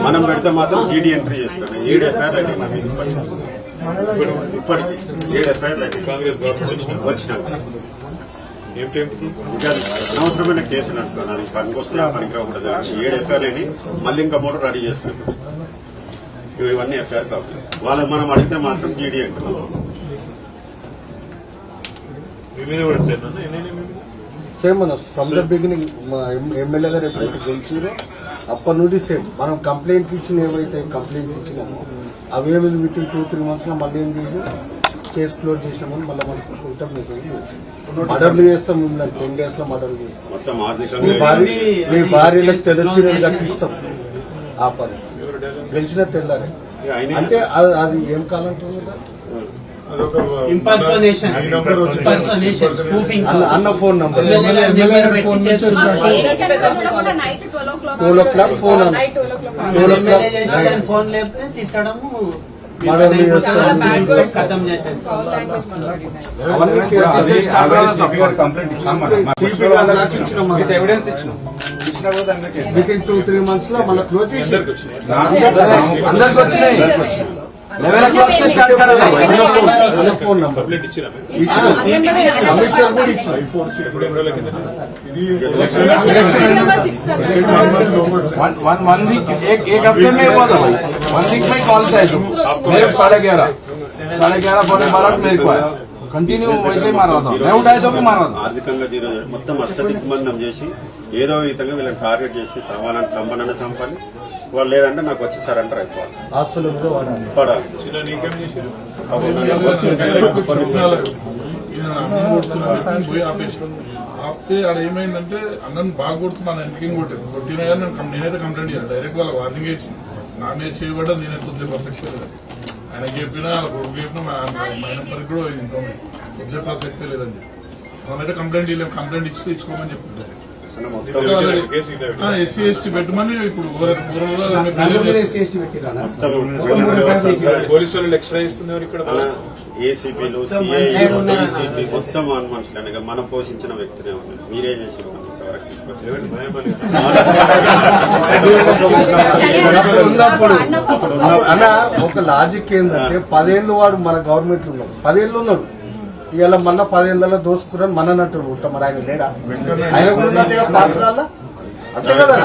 మనం పెడితే మాత్రం జీడీ ఎంట్రీ చేస్తున్నాం. 7 ఎఫ్ఐఆర్ ఇప్పటికి 7 ఎఫ్ఐఆర్ కాంగ్రెస్ గవర్నమెంట్ వచ్చినాక అనవసరమైన కేసులు అంటున్నాను. అది పనికి వస్తే ఆ పనికి రాకూడదు. 7 ఎఫ్ఐఆర్ అని మళ్ళీ ఇంకా 3 రెడీ చేస్తున్నాం. ఇవన్నీ ఎఫ్ఐఆర్ కావాలి. వాళ్ళని మనం అడిగితే మాత్రం జీడీ అంటున్నాం. సేమ్ మన ఫ్రమ్ ద బిగినింగ్ ఎమ్మెల్యే గారు ఎప్పుడైతే గెలిచారో అప్పటి నుండి సేమ్ మనం కంప్లైంట్స్ ఇచ్చిన ఏవైతే కంప్లైంట్స్ ఇచ్చినామో అవేమి విత్ ఇన్ 2-3 months లో మళ్ళీ ఏం చేసి కేసు క్లోజ్ చేసినామని మళ్ళీ మనకి రిటర్న్ మెసేజ్ మర్డర్లు చేస్తాం. మిమ్మల్ని 10 days లో మర్డర్లు చేస్తాం. మీ భార్యలకు తెల్లచీరలు కట్టిస్తాం. ఆ పరిస్థితి గెలిచిన తెల్లాలి అంటే అది ఏం కాలంటుంది అన్న phone number 12 o'clock phone phone లేకపోతే తిట్టడము విత్ ఇన్ 2-3 months లో మన క్లోజ్ చేసి ఫోన్ నంబర్ वन वीक एक हफ्ते में हुआ था भाई. 1 week में कॉल से मेरे 11:30 पौने 12 मेरे को आया. కంటిన్యూ వయసే మారవద్దాం ఆర్థికంగా జీరో మొత్తం అష్టదిగ్బంధం చేసి ఏదో విధంగా వీళ్ళని టార్గెట్ చేసి సంబంధాన్ని చంపాలి. వాళ్ళు లేదంటే నాకు వచ్చి సరెండర్ అయిపోవాలి. హాస్టల్ పడాలి. ఆపితే ఆడ ఏమైందంటే అన్నను బాగా కొడుతూ మన ఇంటికి కొట్టినా కానీ నేనైతే కంప్లైంట్ చేయాలి. డైరెక్ట్ వాళ్ళ వార్నింగ్ ఇచ్చి నా మీద చేయబడ్డా నేనే కొద్దిగా ప్రసక్తి లేదు. ఆయన చెప్పినా వాళ్ళ కొడుకు చెప్పినా ఆయన పరికి కూడా ఇంకా కొద్దిగా ప్రసక్తే లేదండి. వాళ్ళైతే కంప్లైంట్ ఇవ్వలేము. కంప్లైంట్ ఇచ్చుకోమని చెప్తున్నారు. ఎస్సీ ఎస్టీ పెట్టమని ఇప్పుడు పోలీసు వాళ్ళు ఎక్స్ట్రా ఇస్తున్నారు. ఇక్కడ ఏసీపీలు సిఐలు డీసీపీ మొత్తం మనుషులు మనం పోషించిన వ్యక్తులే ఉన్నారు. మీరే చేసి అన్న ఒక లాజిక్ ఏంటంటే 10 ఏళ్ళు వాడు మన గవర్నమెంట్ ఉన్నాడు. 10 ఏళ్ళు ఉన్నాడు. ఇవాళ మళ్ళా 10 ఏళ్ళలో దోసుకురని మనన్నట్టు ఉంటాం. మరి ఆయన లేడా? ఆయన కూడా ఉన్నట్టు పాత్రాల అంతే కదా.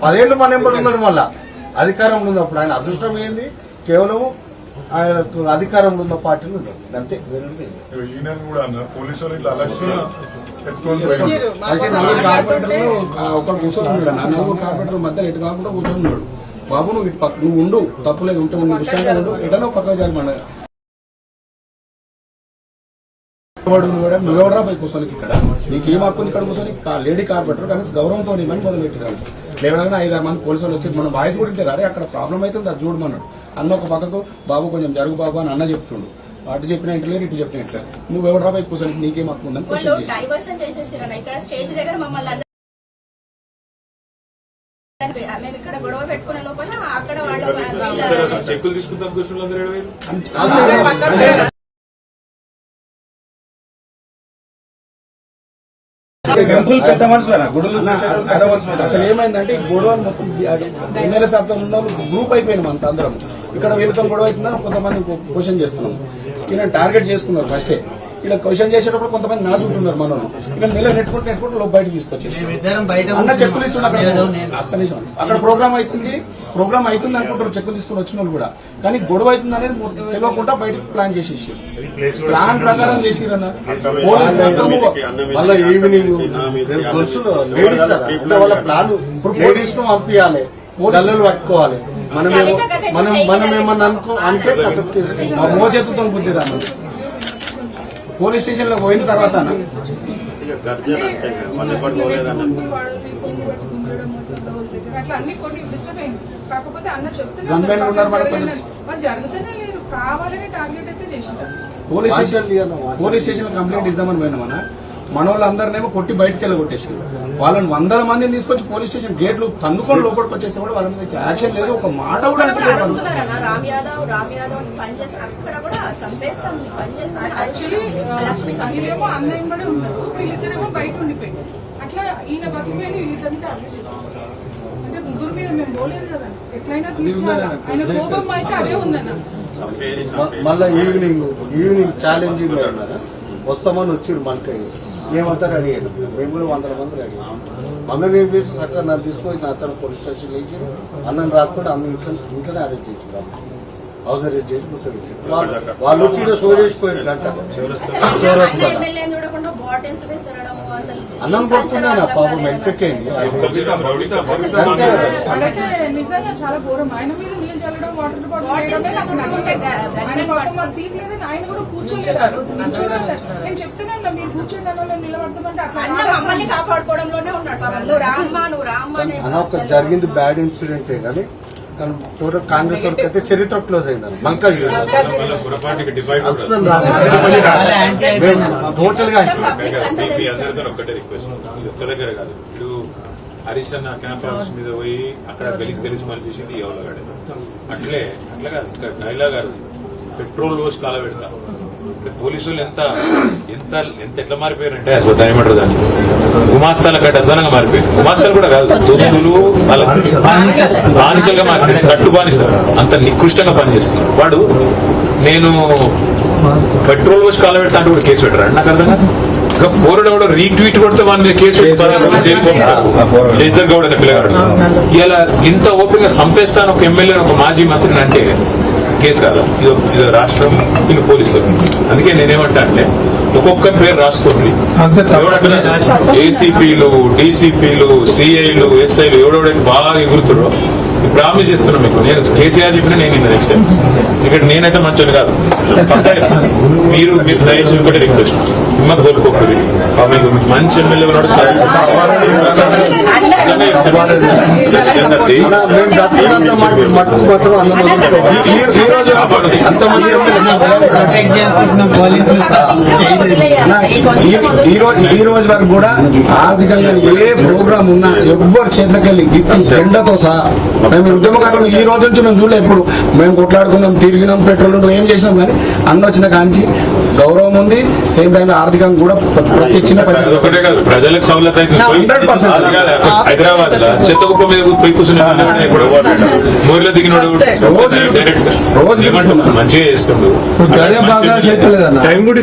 10 ఏళ్ళు మన ఎంబడి ఉన్నాడు. మళ్ళా అధికారంలో ఉన్నప్పుడు ఆయన అదృష్టం ఏంది? కేవలం ఆయన అధికారంలో ఉన్న పార్టీలు ఉంటాడు అంతే. పోలీసు వాళ్ళు ఇట్లా ఒక కూర్చొని ఉన్నాడు. 4 కార్పొరేటర్ మధ్యలో ఎటు కాకుండా కూర్చొని ఉన్నాడు. బాబు నువ్వు ఉండు, తప్పులేదు ఉంటే ఉండు, ఎటనో పక్కన జరగమన్నా నువ్వెవడరా పోయి కూర్చొని ఇక్కడ నీకేం హక్కు ఇక్కడ కూర్చొని లేడీ కార్పొరేటర్ కానీ గౌరవంతో నీమని మొదలుపెట్టారు. లేవడగా 5-6 మంది పోలీసులు వచ్చి మన వాయిస్ కూడా ఇంటారు. అక్కడ ప్రాబ్లం అవుతుంది అది చూడమన్నాడు. అన్న ఒక పక్కకు బాబు కొంచెం జరుగు బాబు అని అన్న చెప్తుండు. అటు చెప్పిన ఇంటలేరు ఇటు చెప్పిన ఇంటలేరు. నువ్వెవడరా పోయి కూర్చొని నీకేం హక్కు ఉందని క్వశ్చన్ చెక్కులు తీసుకుంటాం. అసలు ఏమైందంటే గొడవలు మొత్తం ఎమ్మెల్యే సాబ్తో ఉన్న గ్రూప్ అయిపోయినాం అంత అందరం. ఇక్కడ వీళ్ళతో గొడవ అవుతుందని కొంతమంది క్వశ్చన్ చేస్తున్నాం. ఈయన టార్గెట్ చేసుకున్నారు ఫస్టే. ఇలా క్వశ్చన్ చేసేటప్పుడు కొంతమంది నాసుకుంటున్నారు మనోళ్ళు. ఇక నెల నెట్టుకుంటూ లోపు బయటకు తీసుకొచ్చేసి అన్న చెక్కులు ఇస్తున్నారు. అక్కడ ప్రోగ్రామ్ అవుతుంది అనుకుంటారు చెక్కులు తీసుకుని వచ్చిన వాళ్ళు కూడా. కానీ గొడవ అవుతుంది అనేది తెలియకుండా బయటకు ప్లాన్ చేసేసి ప్లాన్ ప్రకారం చేసిరన్న. మళ్ళీ ఈవినింగ్ వాళ్ళ ప్లాన్ లేడీస్ ను పంపించాలి, గల్లలు పట్టుకోవాలి. మనం ఏమన్నా అంటే మా మోచేతుతో బుద్ధి రాను. పోలీస్ స్టేషన్ లో పోయిన తర్వాత కాకపోతే అన్న చెప్తున్నారు జరుగుతూనే లేరు. కావాలని టార్గెట్ అయితే చేసినారు. పోలీస్ స్టేషన్ కంప్లైంట్ ఇద్దామని పోయినామన్నా. మనోళ్ళందరినేమో కొట్టి బయటకు వెళ్ళగొట్టేసారు. వాళ్ళని 100 మందిని తీసుకొచ్చి పోలీస్ స్టేషన్ గేట్లు తన్నుకొని లోపలికి వచ్చేస్తే కూడా వాళ్ళ మీద యాక్షన్ లేదు, ఒక మాట కూడా అంటలేదు. రామ్ యాదవ్ పనిచేస్తారు అక్కడ కూడా చంపేస్తాం యాక్చువల్లీ వీళ్ళేమో అన్న వెంబడే ఉన్నారు, వీళ్ళిద్దరేమో బయట ఉండిపోయారు. అట్లా ఈయన బతికిపోయిన వీళ్ళిద్దరికి అరెస్ట్ అంటే ముగ్గురు మీద మేము పోలేదు కదా, ఎట్లయినా తీర్చాలి. ఆయన కోపం అయితే అదే ఉందన్న. మళ్ళీ ఈవినింగ్ ఛాలెంజింగ్ లో ఉన్నారా, వస్తామని వచ్చారు మనకై మేమంతా రెడీ అయినాం, మేము కూడా 100 మంది రెడీ అయినాం. అన్నని ఏం చేసి చక్కగా నన్ను తీసుకొని నచ్చని పోలీస్ స్టేషన్ వేసారు. అన్నని రాకుండా అన్న ఇంట్లోనే అరెస్ట్ చేసారు, హౌస్ అరెస్ట్ చేసి కూర్చోబెట్టారు. వాళ్ళు వచ్చి షో చేసిపోయారు గంట. అన్నం కొడుతున్నాను పాపం వెనకకేంది. అదైతే నిజంగా చాలా ఘోరం. ఆయన మీద నీళ్ళు చల్లడం, వాటర్ బాటిల్ వేయడమే నాకు నచ్చలేదు. ఆయన పాపం మాకు సీట్ లేదని ఆయన కూడా కూర్చోలేదు ఆ రోజు. నేను చెప్తూనే ఉన్నా, మీరు కూర్చోండి అన్న, మేము నిలబడతామంటే అట్లా మమ్మల్ని కాపాడుకోవడంలోనే ఉన్నాడు. నువ్వు రామ్మా అన్న ఒక జరిగింది బ్యాడ్ ఇన్సిడెంటే కానీ కానీ టోటల్ కాంగ్రెస్ వరకు అయితే చరిత్ర క్లోజ్ అయింది. మల్కా అస్సలు టోటల్ గా ఒక్కటే రిక్వెస్ట్, ఒక్క దగ్గర కాదు. ఇప్పుడు హరీష్ అన్న క్యాంప్ హౌస్ మీద పోయి అక్కడ గెలిచి మళ్ళీ చేసింది ఎవరు అట్లా కాదు. ఇక్కడ డైలాగ్ గారు పెట్రోల్ పోసి కాల పెడతా. పోలీసులు ఎంత ఎంత ఎంత ఎట్లా మారిపోయారంటే అసలు దాని ఏమంటారు, దాన్ని గుమాస్తాల కంటే అధ్వానంగా మారిపోయారు. గుమాస్తాలు కూడా కాదు, బానిసలుగా మారిపోయారు, కట్టు బానిసలు అంత నికృష్టంగా పనిచేస్తున్నారు. వాడు నేను పెట్రోల్ పోసి కాల పెడతా అంటే కూడా కేసు పెట్టారు. నాకు అర్థం కాదు. ఇంకా పోరడు కూడా రీట్వీట్ కొడితే వాడి మీద కేసు శశిధర్ గౌడ్ అనే పిల్లగాడు ఇలా ఇంత ఓపెన్ గా చంపేస్తాను ఒక ఎమ్మెల్యే ఒక మాజీ మంత్రిని అంటే కేసు కాదు. ఇది రాష్ట్రం, ఇది పోలీసులు. అందుకే నేనేమంటా అంటే ఒక్కొక్కరి పేరు రాసుకోండి. ఏసీపీలు, డీసీపీలు, సిఐలు, ఎస్ఐలు ఎవడెవడైతే బాగా ఎగురుతారో ప్రామిస్ చేస్తున్నాం మీకు. నేను కేసీఆర్ చెప్పినా నేను నెక్స్ట్ టైం ఇక్కడ నేనైతే మంచోని కాదు. మీరు దయచేసి ఒకటి రిక్వెస్ట్, హిమ్మత్ కోల్పోకూడదు. మీకు మంచి ఎమ్మెల్యే ఉన్నాడు సార్. ఈ రోజు వరకు కూడా ఆర్థికంగా ఏ ప్రోగ్రామ్ ఉన్నా ఎవ్వరు చేతికెళ్ళి గిఫ్ట్ జెండాతో సహా మేము ఉద్యమకారులు ఈ రోజు నుంచి మేము చూడలేదు. ఎప్పుడు మేము కొట్లాడుకున్నాం, తిరిగినాం, పెట్రోల్ ఏం చేసినాం, కానీ అన్న వచ్చిన కాంచి గౌరవం ఉంది. సేమ్ టైం ఆర్థికంగా కూడా ప్రతి చిన్న ప్రజలకు సౌలత హైదరాబాద్ చెత్త కుప్ప మీద పోయి కూర్చుని మోర్లో దిగినోడు రోజు మంచిగా చేస్తుండు. టైం కూడా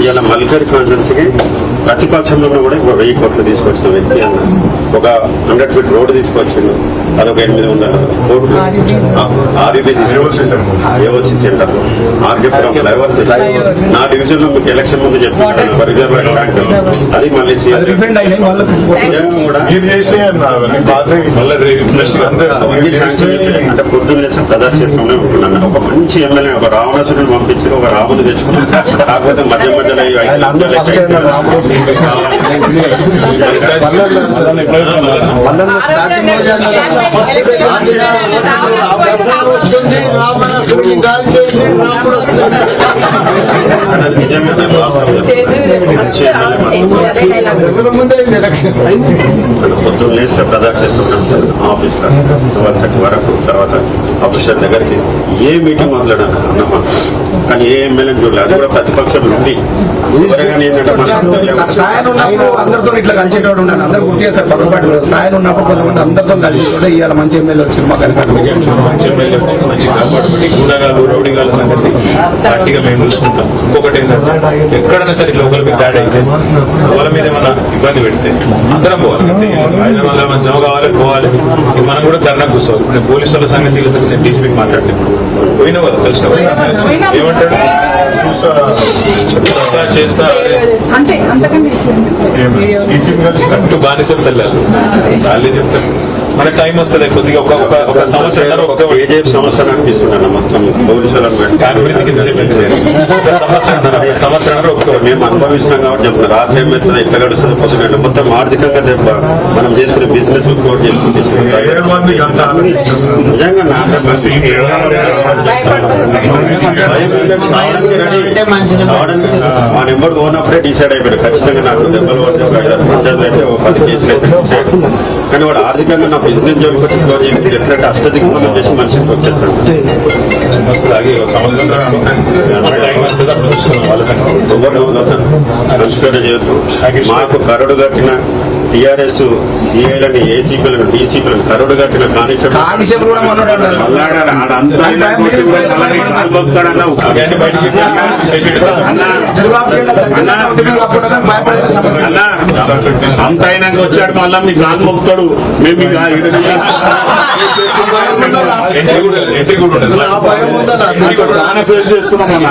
ఇలా మల్కరి కాన్ఫరెన్స్కి ప్రతిపక్షంలో కూడా 1000 కోట్లు తీసుకొచ్చిన వ్యక్తి అన్న. ఒక 100 ఫీట్ రోడ్డు తీసుకొచ్చిండు, అదొక 800 కోట్లు. RUB AOC centre, RK Puram flyover. నా డివిజన్ లో మీకు ఎలక్షన్ ముందు చెప్తున్నాను రిజర్వ్ బ్యాంక్ అది మళ్ళీ అంటే పొద్దున్న లేసిన ప్రదర్శనలోనే ఉంటున్నాను. ఒక మంచి ఎమ్మెల్యే, ఒక రావణాసురుని పంపించి ఒక రాముని తెచ్చుకున్నాను. కాకపోతే మధ్య మధ్యలో పొద్దున్న లేస్తే ప్రదర్శిస్తున్నాం సార్ ఆఫీస్ లో 12 వరకు. తర్వాత ఆఫీసర్ దగ్గరికి ఏ మీటింగ్ మొదలెడాను అన్నమా, కానీ ఏ ఎమ్మెల్యేని చూడలేదు. అది కూడా ప్రతిపక్షం నుండి. సాయం ఉన్నప్పుడు అందరితో ఇట్లా కలిసేటోడు ఉన్నాను. అందరు గుర్తు చేస్తారు పక్కపాటు. సాయం ఉన్నప్పుడు కొంతమంది అందరితో కలిసి ఇవాళ మంచి ఎమ్మెల్యే వచ్చింది మాకు మంచి ఎమ్మెల్యే వచ్చి మంచి కాపాడుబడి గుణగాలు రౌడీగాల సంగతి పార్టీగా మేము చూసుకుంటాం. ఇంకొకటి ఏంటంటే ఎక్కడైనా సరే ఇట్లా ఒకరి మీద దాడి అయితే వాళ్ళ మీద ఏమైనా ఇబ్బంది పెడితే అందరం పోవాలి. 500 మంది జమ కావాలి, పోవాలి. మనం కూడా ధర్నా కూర్చోవాలి. ఇప్పుడు పోలీసు వాళ్ళ సంగతి నేను డీసీపీకి మాట్లాడితే పోయిన వాళ్ళు కలిసిన ఏమంటాడు చేస్తా అంతే, అంతకంటే బానిసలు తెల్లాలి. వాళ్ళే చెప్తారు మన టైం వస్తుంది కొద్దిగా ఒక సంవత్సరం కేజీఎఫ్ సంవత్సరం అనిపిస్తున్నాను మొత్తం పోలీసులను పెట్టి దాని గురించి సంవత్సరం మేము అనుభవిస్తున్నాం కాబట్టి చెప్తున్నారు రాత్రి ఏమవుతుంది ఎట్లా గడుస్తుంది పొద్దున మొత్తం ఆర్థికంగా దెబ్బ మనం చేసుకునే బిజినెస్ క్లోజ్ నిజంగా మా నెంబర్ పోనప్పుడే డిసైడ్ అయిపోయాడు ఖచ్చితంగా నాకు దెబ్బలు పడితే ఒక 5 పంచాయతీలు అయితే ఒక 10 కేసులు అయితే డిసైడ్. కానీ వాడు ఆర్థికంగా నా బిజినెస్ జోలికి వచ్చి క్లోజ్ చేసి ఎట్లంటే అష్టదిగ్బంధం చేసి మనిషికి వచ్చేస్తాడు. కన్సిడర్ చేయొద్దు. మాకు కరడు కట్టిన టీఆర్ఎస్ సిఐలను ఏసీపీలను డీసీపీలను కరడు కట్టిన కానిస్టేబుల్ కూడా మొన్నటి అంత అయినాక వచ్చాడు మళ్ళా మీకు కాలు మొక్కుతాడు. మేము చాలా ఫేస్ చేసుకున్నాం అన్న.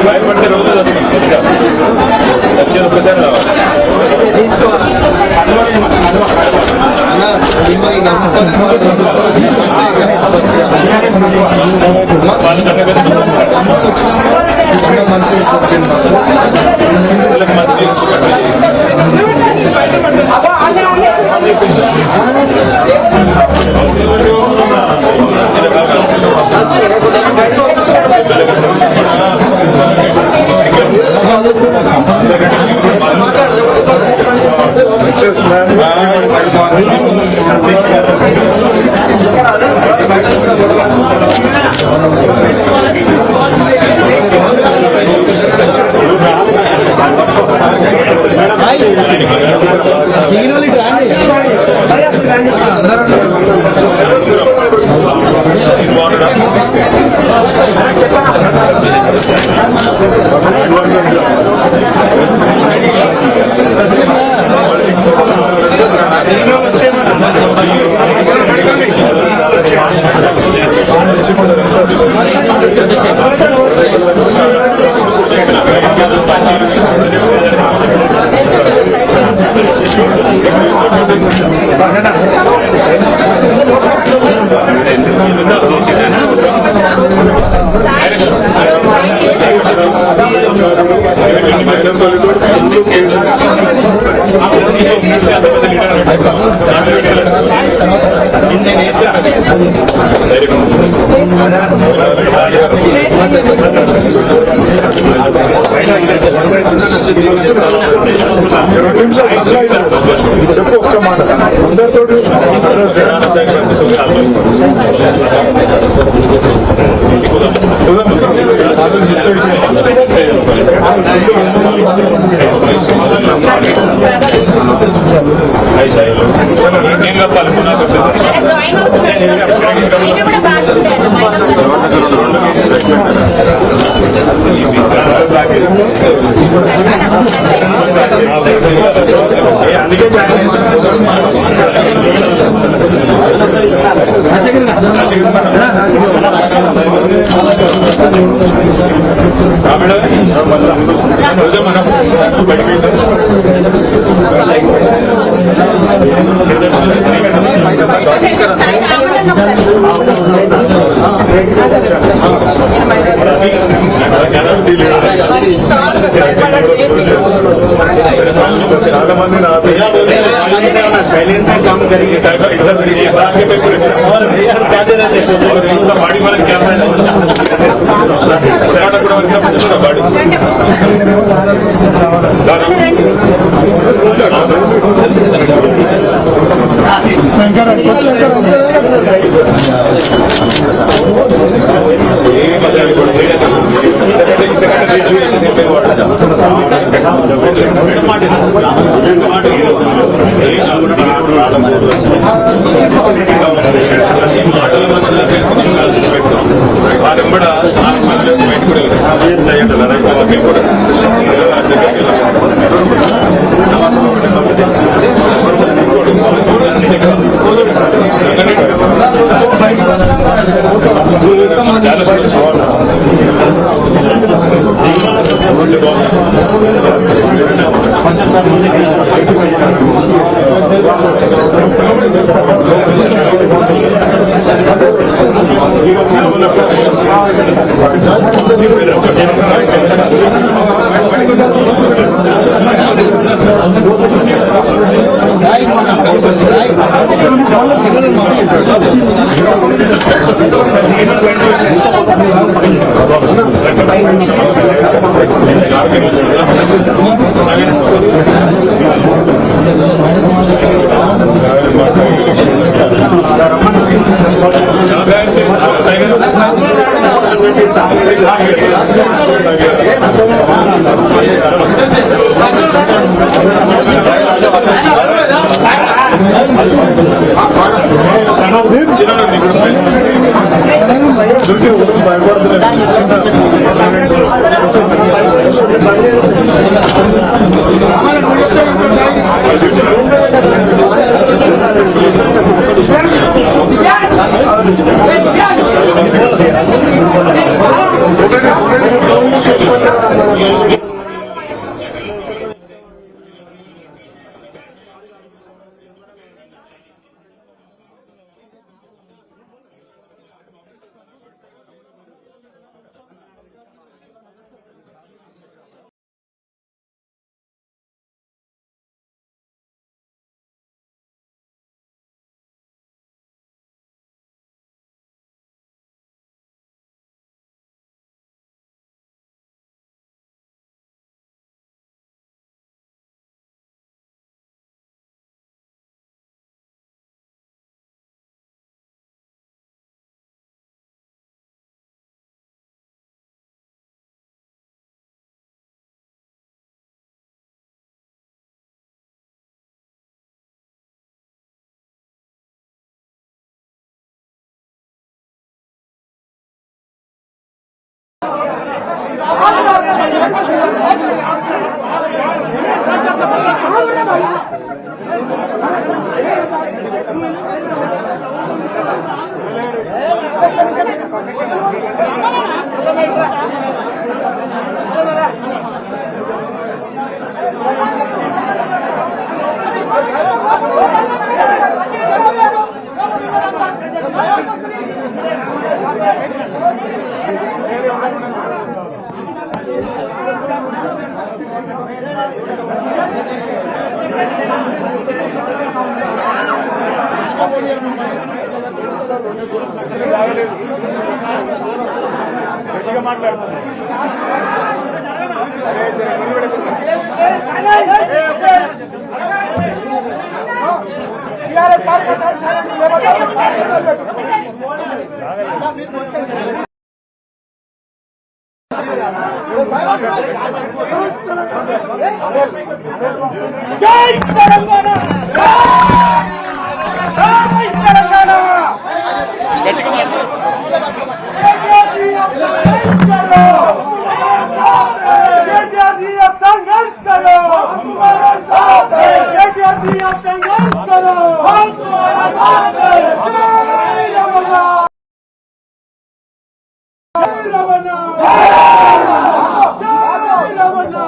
భయపడితే రోజు వచ్చేది ఒక్కసారి రావాలి వీళ్ళకి మంచి చేస్తున్నారు. చెప్పు ఒక్క మాట అందరితో ఏం కప్పాలి జాయిన్ అవుతున్నాడు అయినా కూడా బాగుంటాడు అందుకే చాలా మంది साइलेंट काम करेंगे बाड़ी वाले कैमरा వారెంబడ బయటకు కూడా జై తెలంగాణ జై తెలంగాణ संघर्ष करो हमारा साथ है संघर्ष करो हम तुम्हारा साथ है जय रमना जय रमना जय रमना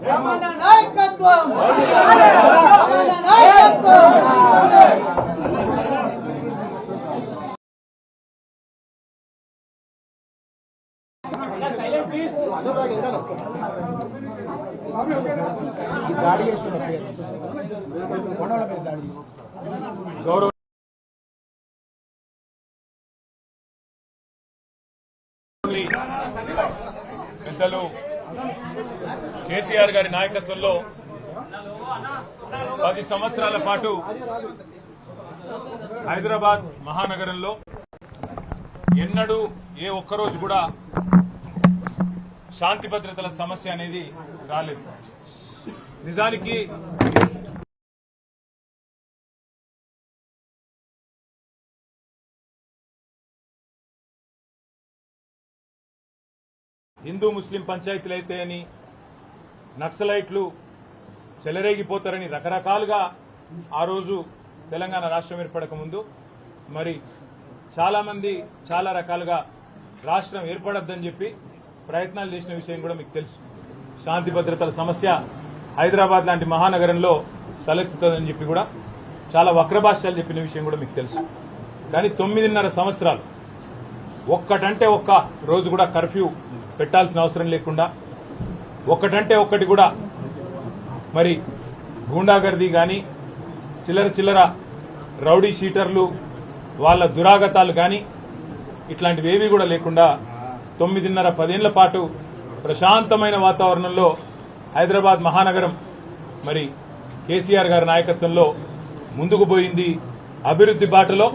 रमना नायकत्वम रमना नायकत्वम गाड़ी गौरव పెద్దలు కేసీఆర్ గారి నాయకత్వంలో 10 సంవత్సరాల పాటు హైదరాబాద్ మహానగరంలో ఎన్నడూ ఏ ఒక్కరోజు కూడా శాంతి భద్రతల సమస్య అనేది రాలేదు. నిజానికి హిందూ ముస్లిం పంచాయతీలైతే అని నక్సలైట్లు చెలరేగిపోతారని రకరకాలుగా ఆ రోజు తెలంగాణ రాష్ట్రం ఏర్పడక ముందు మరి చాలా మంది చాలా రకాలుగా రాష్ట్రం ఏర్పడొద్దని చెప్పి ప్రయత్నాలు చేసిన విషయం కూడా మీకు తెలుసు. శాంతి భద్రతల సమస్య హైదరాబాద్ లాంటి మహానగరంలో తలెత్తుతుందని చెప్పి కూడా చాలా వక్రభాష్యాలు చెప్పిన విషయం కూడా మీకు తెలుసు. కానీ 9.5 సంవత్సరాలు ఒక్కటంటే ఒక్క రోజు కూడా కర్ఫ్యూ పెట్టాల్సిన అవసరం లేకుండా ఒక్కటంటే ఒక్కటి కూడా మరి గూండాగర్దీ కానీ చిల్లర రౌడీ షీటర్లు వాళ్ళ దురాగతాలు కానీ ఇట్లాంటివేవీ కూడా లేకుండా 9.5-10 ఏళ్ల పాటు ప్రశాంతమైన వాతావరణంలో హైదరాబాద్ మహానగరం మరి కేసీఆర్ గారి నాయకత్వంలో ముందుకు పోయింది. అభివృద్ధి బాటలో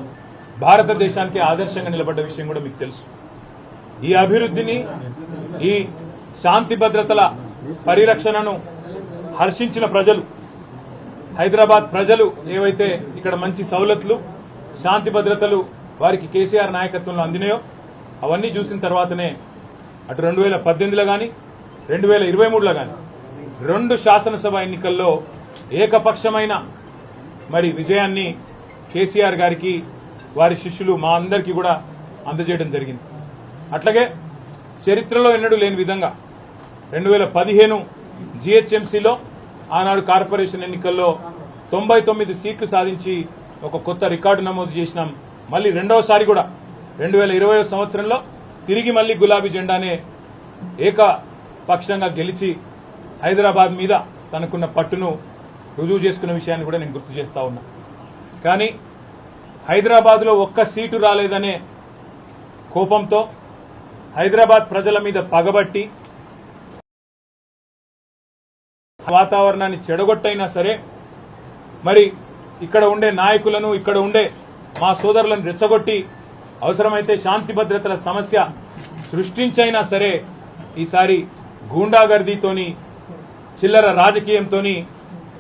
భారతదేశానికి ఆదర్శంగా నిలబడ్డ విషయం కూడా మీకు తెలుసు. ఈ అభివృద్ధిని ఈ శాంతి భద్రతల పరిరక్షణను హర్షించిన ప్రజలు హైదరాబాద్ ప్రజలు ఏవైతే ఇక్కడ మంచి సౌలతులు శాంతి భద్రతలు వారికి కేసీఆర్ నాయకత్వంలో అందినాయో అవన్నీ చూసిన తర్వాతనే అటు 2018లో కానీ 2023లో కానీ 2 శాసనసభ ఎన్నికల్లో ఏకపక్షమైన మరి విజయాన్ని కేసీఆర్ గారికి వారి శిష్యులు మా అందరికీ కూడా అందజేయడం జరిగింది. అట్లాగే చరిత్రలో ఎన్నడూ లేని విధంగా 2015 జీహెచ్ఎంసీలో ఆనాడు కార్పొరేషన్ ఎన్నికల్లో 99 సీట్లు సాధించి ఒక కొత్త రికార్డు నమోదు చేసినాం. మళ్ళీ రెండవసారి కూడా 2020 సంవత్సరంలో తిరిగి మళ్లీ గులాబీ జెండానే ఏకపక్షంగా గెలిచి హైదరాబాద్ మీద తనకున్న పట్టును రుజువు చేసుకున్న విషయాన్ని కూడా నేను గుర్తు చేస్తా ఉన్నా. కానీ హైదరాబాద్ లో ఒక్క సీటు రాలేదనే కోపంతో హైదరాబాద్ ప్రజల మీద పగబట్టి వాతావరణాన్ని చెడగొట్టైనా సరే మరి ఇక్కడ ఉండే నాయకులను ఇక్కడ ఉండే మా సోదరులను రెచ్చగొట్టి అవసరమైతే శాంతి భద్రతల సమస్య సృష్టించైనా సరే ఈసారి గూండాగర్దీతోని చిల్లర రాజకీయంతోని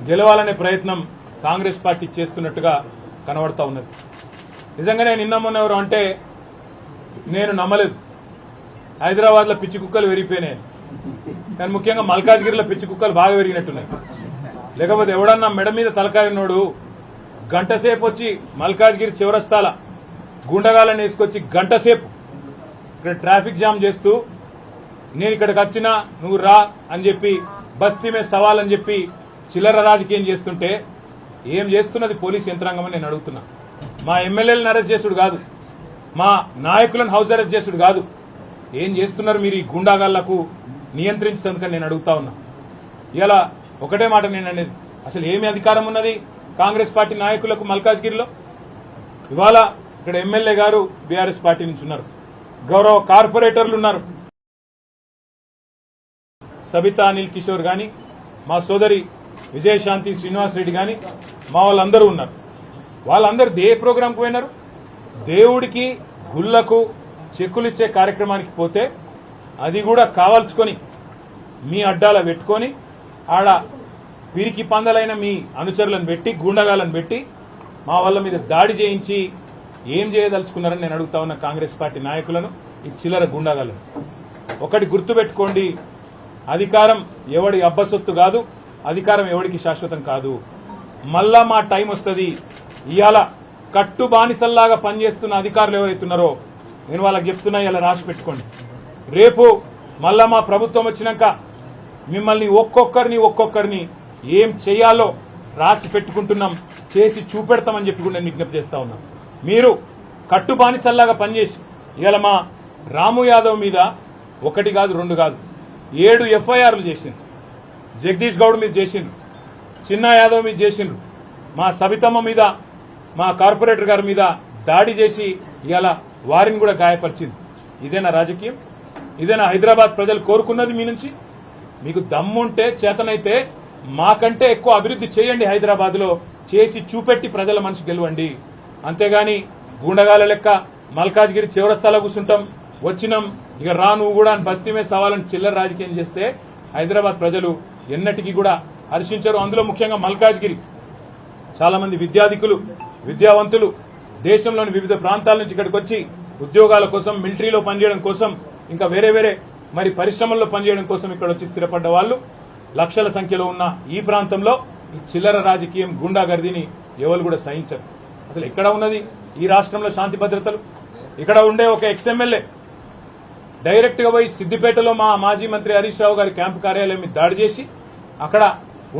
గెలవాలనే ప్రయత్నం కాంగ్రెస్ పార్టీ చేస్తున్నట్టుగా కనబడతా ఉన్నది. నిజంగానే నిన్న మొన్న ఎవరు అంటే నేను నమ్మలేదు. హైదరాబాద్ లో పిచ్చి కుక్కలు పెరిగిపోయినాయి, కానీ ముఖ్యంగా మల్కాజ్గిరిలో పిచ్చి కుక్కలు బాగా పెరిగినట్టున్నాయి. లేకపోతే ఎవడన్నా మెడ మీద తలకాయనోడు గంటసేపు వచ్చి మల్కాజ్గిరి చివరస్తాల గుండగాలను వేసుకొచ్చి గంటసేపు ఇక్కడ ట్రాఫిక్ జామ్ చేస్తూ నేను ఇక్కడికి వచ్చినా నువ్వు రా అని చెప్పి బస్తీ మీద సవాల్ అని చెప్పి చిల్లర రాజకీయం చేస్తుంటే ఏం చేస్తున్నది పోలీస్ యంత్రాంగం అని నేను అడుగుతున్నా. మా ఎమ్మెల్యేలను అరెస్ట్ చేసుడు కాదు, మా నాయకులను హౌస్ అరెస్ట్ చేసుడు కాదు, ఏం చేస్తున్నారు మీరు ఈ గుండాగాళ్లకు నియంత్రించేందుకని నేను అడుగుతా ఉన్నా. ఇలా ఒకటే మాట నేను అనేది, అసలు ఏమి అధికారం ఉన్నది కాంగ్రెస్ పార్టీ నాయకులకు మల్కాజ్గిరిలో? ఇవాళ ఇక్కడ ఎమ్మెల్యే గారు బీఆర్ఎస్ పార్టీ నుంచి ఉన్నారు, గౌరవ కార్పొరేటర్లు ఉన్నారు, సబితా అనిల్ కిషోర్ గాని, మా సోదరి విజయశాంతి శ్రీనివాస్ రెడ్డి గాని, మా వాళ్ళందరూ ఉన్నారు. వాళ్ళందరూ ఏ ప్రోగ్రాంకు పోయినారు? దేవుడికి గుళ్లకు చెక్కులు ఇచ్చే కార్యక్రమానికి పోతే అది కూడా కావాల్సుకొని మీ అడ్డాల పెట్టుకొని ఆడ పిరికి పందలైన మీ అనుచరులను పెట్టి గుండగాలను పెట్టి మా వాళ్ళ మీద దాడి చేయించి ఏం చేయదలుచుకున్నారని నేను అడుగుతా ఉన్న కాంగ్రెస్ పార్టీ నాయకులను, ఈ చిల్లర గుండగాలను. ఒకటి గుర్తుపెట్టుకోండి, అధికారం ఎవడి అబ్బసొత్తు కాదు, అధికారం ఎవడికి శాశ్వతం కాదు. మళ్ళా మా టైం వస్తుంది. ఇవాళ కట్టు బానిసల్లాగా పనిచేస్తున్న అధికారులు ఎవరైతున్నారో నేను వాళ్ళకి చెప్తున్నా, ఇలా రాసి పెట్టుకోండి. రేపు మళ్ళా మా ప్రభుత్వం వచ్చినాక మిమ్మల్ని ఒక్కొక్కరిని ఏం చేయాలో రాసి పెట్టుకుంటున్నాం, చేసి చూపెడతామని చెప్పి కూడా నేను విజ్ఞప్తి చేస్తా ఉన్నా. మీరు కట్టు బానిసల్లాగా పనిచేసి ఇవాళ మా రాము యాదవ్ మీద 1 కాదు 2 కాదు 7 ఎఫ్ఐఆర్లు చేసిండ్రు. జగదీష్ గౌడ్ మీద చేసిండ్రు, చిన్న యాదవ్ మీద చేసిండ్రు, మా సబితమ్మ మీద, మా కార్పొరేటర్ గారి మీద దాడి చేసి ఇవాళ వారిని కూడా గాయపరిచింది. ఇదేనా రాజకీయం? ఇదేనా హైదరాబాద్ ప్రజలు కోరుకున్నది మీ నుంచి? మీకు దమ్ముంటే చేతనైతే మాకంటే ఎక్కువ అభివృద్ధి చేయండి, హైదరాబాద్ లో చేసి చూపెట్టి ప్రజల మనసు గెలవండి. అంతేగాని గూండగాల లెక్క మల్కాజ్గిరి చివరస్తాలో కూర్చుంటాం, వచ్చినాం ఇక రా నువ్వు కూడా అని బస్తీ మీద సవాలని చిల్లర రాజకీయం చేస్తే హైదరాబాద్ ప్రజలు ఎన్నటికీ కూడా హర్షించరు. అందులో ముఖ్యంగా మల్కాజ్గిరి చాలా మంది విద్యాధికులు, విద్యావంతులు దేశంలోని వివిధ ప్రాంతాల నుంచి ఇక్కడికి వచ్చి ఉద్యోగాల కోసం, మిలిటరీలో పనిచేయడం కోసం, ఇంకా వేరే మరి పరిశ్రమల్లో పనిచేయడం కోసం ఇక్కడ వచ్చి స్థిరపడ్డ వాళ్ళు లక్షల సంఖ్యలో ఉన్న ఈ ప్రాంతంలో ఈ చిల్లర రాజకీయం, గుండాగర్దీని ఎవరు కూడా సహించరు. అసలు ఎక్కడ ఉన్నది ఈ రాష్ట్రంలో శాంతి భద్రతలు? ఇక్కడ ఉండే ఒక ఎక్స్ఎమ్మెల్యే డైరెక్ట్ గా పోయి సిద్దిపేటలో మా మాజీ మంత్రి హరీష్ రావు గారి క్యాంపు కార్యాలయం మీద దాడి చేసి అక్కడ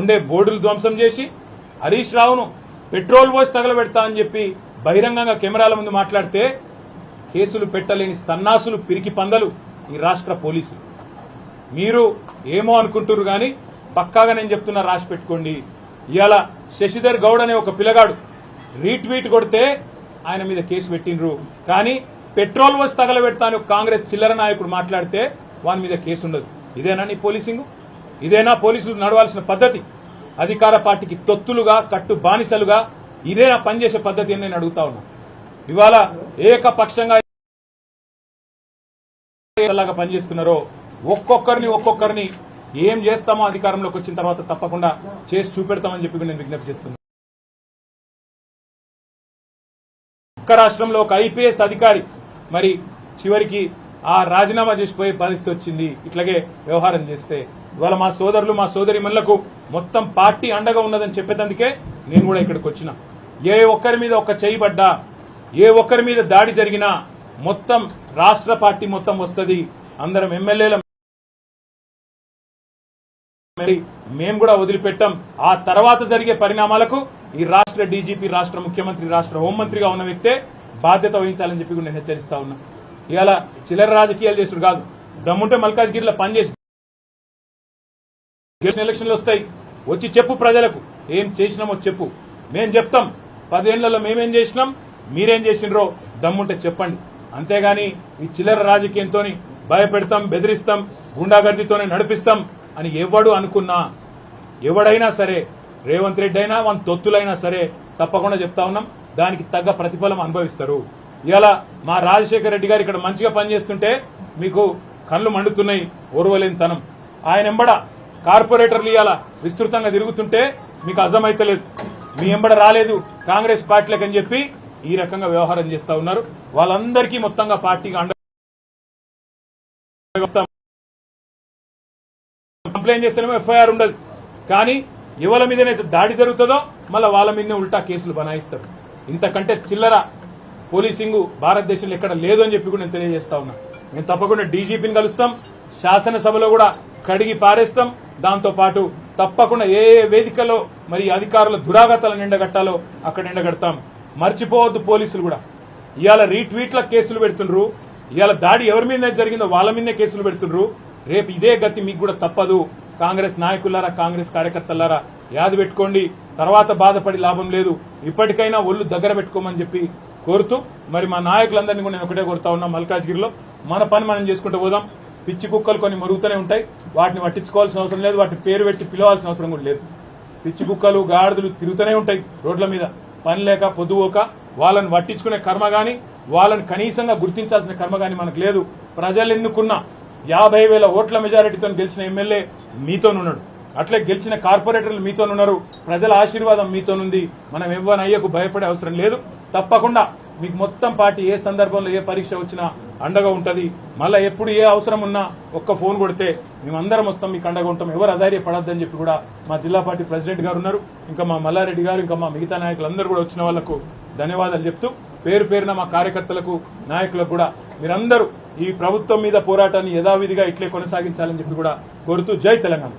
ఉండే బోర్డులు ధ్వంసం చేసి హరీష్ రావును పెట్రోల్ పోసి తగలబెడతా అని చెప్పి బహిరంగంగా కెమెరాల ముందు మాట్లాడితే కేసులు పెట్టలేని సన్నాసులు, పిరికి పందలు ఈ రాష్ట్ర పోలీసులు. మీరు ఏమో అనుకుంటున్నారు గాని పక్కాగా నేను చెప్తున్నా, రాసి పెట్టుకోండి. ఇవాళ శశిధర్ గౌడ్ అనే ఒక పిల్లగాడు రీట్వీట్ కొడితే ఆయన మీద కేసు పెట్టినరు, కానీ పెట్రోల్ పోసి తగలబెడతా అని కాంగ్రెస్ చిల్లర నాయకుడు మాట్లాడితే వాని మీద కేసు ఉండదు. ఇదేనా నీ పోలీసింగ్? ఇదేనా పోలీసులు నడవాల్సిన పద్ధతి? అధికార పార్టీకి తొత్తులుగా, కట్టు బానిసలుగా ఇదేనా పనిచేసే పద్ధతి అని నేను అడుగుతా ఉన్నా. ఇవాళ ఏకపక్షంగా లాగా పనిచేస్తున్నారో ఒక్కొక్కరిని ఏం చేస్తామో అధికారంలోకి వచ్చిన తర్వాత తప్పకుండా చేసి చూపెడతామని చెప్పి నేను విజ్ఞప్తి చేస్తున్నా. ఒక్క రాష్ట్రంలో ఒక ఐపీఎస్ అధికారి మరి చివరికి ఆ రాజీనామా చేసిపోయే పరిస్థితి వచ్చింది ఇట్లాగే వ్యవహారం చేస్తే. ఇవాళ మా సోదరులు, మా సోదరిమణులకు మొత్తం పార్టీ అండగా ఉన్నదని చెప్పేందుకే నేను కూడా ఇక్కడికి వచ్చిన. ఏ ఒక్కరి మీద ఒక చేయి పడ్డా, ఏ ఒక్కరి మీద దాడి జరిగినా మొత్తం రాష్ట్ర పార్టీ మొత్తం వస్తుంది. అందరం ఎమ్మెల్యేల మేము కూడా వదిలిపెట్టాం. ఆ తర్వాత జరిగే పరిణామాలకు ఈ రాష్ట్ర డీజీపీ, రాష్ట్ర ముఖ్యమంత్రి, రాష్ట్ర హోంమంత్రిగా ఉన్న వ్యక్తే బాధ్యత వహించాలని చెప్పి కూడా నేను హెచ్చరిస్తా ఉన్నా. ఇవాళ చిల్లర రాజకీయాలు చేసుడు కాదు, దమ్ముంటే మల్కాజ్గిరిలో పనిచేసి ఎలక్షన్లు వస్తాయి, వచ్చి చెప్పు ప్రజలకు ఏం చేసినామో చెప్పు. మేం చెప్తాం 10 ఏళ్లలో మేమేం చేసినాం, మీరేం చేసినరో దమ్ముంటే చెప్పండి. అంతేగాని ఈ చిల్లర రాజకీయంతో భయపెడతాం, బెదిరిస్తాం, గుండాగర్దితోనే నడిపిస్తాం అని ఎవడు అనుకున్నా, ఎవడైనా సరే, రేవంత్ రెడ్డి అయినా మన తొత్తులైనా సరే తప్పకుండా చెప్తా ఉన్నాం, దానికి తగ్గ ప్రతిఫలం అనుభవిస్తారు. ఇవాళ మా రాజశేఖర రెడ్డి గారు ఇక్కడ మంచిగా పనిచేస్తుంటే మీకు కళ్ళు మండుతున్నాయి, ఓర్వలేని తనం. ఆయన ఎంబడ కార్పొరేటర్లు ఇవాళ విస్తృతంగా తిరుగుతుంటే మీకు అర్థమైతలేదు. మీ ఎంబడ రాలేదు కాంగ్రెస్ పార్టీలకు అని చెప్పి ఈ రకంగా వ్యవహారం చేస్తా ఉన్నారు. వాళ్ళందరికీ మొత్తంగా పార్టీగా అండ కంప్లైంట్ చేస్తేనేమో ఎఫ్ఐఆర్ ఉండదు, కానీ ఎవరి మీదనైతే దాడి జరుగుతుందో మళ్ళీ వాళ్ళ మీదనే ఉల్టా కేసులు బనాయిస్తారు. ఇంతకంటే చిల్లర పోలీసింగ్ భారతదేశంలో ఎక్కడ లేదు అని చెప్పి కూడా నేను తెలియజేస్తా ఉన్నా. మేము తప్పకుండా డీజీపీని కలుస్తాం, శాసనసభలో కూడా కడిగి పారేస్తాం. దాంతో పాటు తప్పకుండా ఏ వేదికలో మరి అధికారుల దురాగతాలను ఎండగట్టాలో అక్కడ ఎండగడతాం. మర్చిపోవద్దు, పోలీసులు కూడా ఇవాళ రీట్వీట్ల కేసులు పెడుతుండ్రు, ఇవాళ దాడి ఎవరి మీద జరిగిందో వాళ్ళ మీదనే కేసులు పెడుతుండ్రు. రేపు ఇదే గతి మీకు కూడా తప్పదు. కాంగ్రెస్ నాయకులారా, కాంగ్రెస్ కార్యకర్తలారా యాది పెట్టుకోండి. తర్వాత బాధపడి లాభం లేదు. ఇప్పటికైనా ఒళ్ళు దగ్గర పెట్టుకోమని చెప్పి కోరుతూ మరి మా నాయకులందరినీ కూడా నేను ఒకటే కోరుతా ఉన్నా, మల్కాజ్గిరిలో మన పని మనం చేసుకుంటూ పోదాం. పిచ్చి కుక్కలు కొన్ని మరుగుతూనే ఉంటాయి, వాటిని పట్టించుకోవాల్సిన అవసరం లేదు, వాటిని పేరు పెట్టి పిలవాల్సిన అవసరం కూడా లేదు. పిచ్చి కుక్కలు గాడిదలు తిరుగుతూనే ఉంటాయి రోడ్ల మీద, పని లేక పొద్దుపోక. వాళ్ళని పట్టించుకునే కర్మ గాని, వాళ్ళని కనీసంగా గుర్తించాల్సిన కర్మ గాని మనకు లేదు. ప్రజలు ఎన్నుకున్న 50,000 ఓట్ల మెజారిటీతో గెలిచిన ఎమ్మెల్యే మీతోనున్నాడు, అట్లే గెలిచిన కార్పొరేటర్లు మీతోనున్నారు. ప్రజల ఆశీర్వాదం మీతోనుంది. మనం ఎవ్వనయ్యకు భయపడే అవసరం లేదు. తప్పకుండా మీకు మొత్తం పార్టీ ఏ సందర్భంలో ఏ పరీక్ష వచ్చినా అండగా ఉంటది. మళ్ళా ఎప్పుడు ఏ అవసరం ఉన్నా ఒక్క ఫోన్ కొడితే మేమందరం వస్తాం, మీకు అండగా ఉంటాం. ఎవరు అధైర్యపడద్దని చెప్పి కూడా మా జిల్లా పార్టీ ప్రెసిడెంట్ గారు ఉన్నారు, ఇంకా మా మల్లారెడ్డి గారు, ఇంకా మా మిగతా నాయకులందరూ కూడా వచ్చిన వాళ్లకు ధన్యవాదాలు చెప్తూ పేరు పేరున మా కార్యకర్తలకు, నాయకులకు కూడా మీరందరూ ఈ ప్రభుత్వం మీద పోరాటాన్ని యథావిధిగా ఇట్లే కొనసాగించాలని చెప్పి కూడా కోరుతూ జై తెలంగాణ.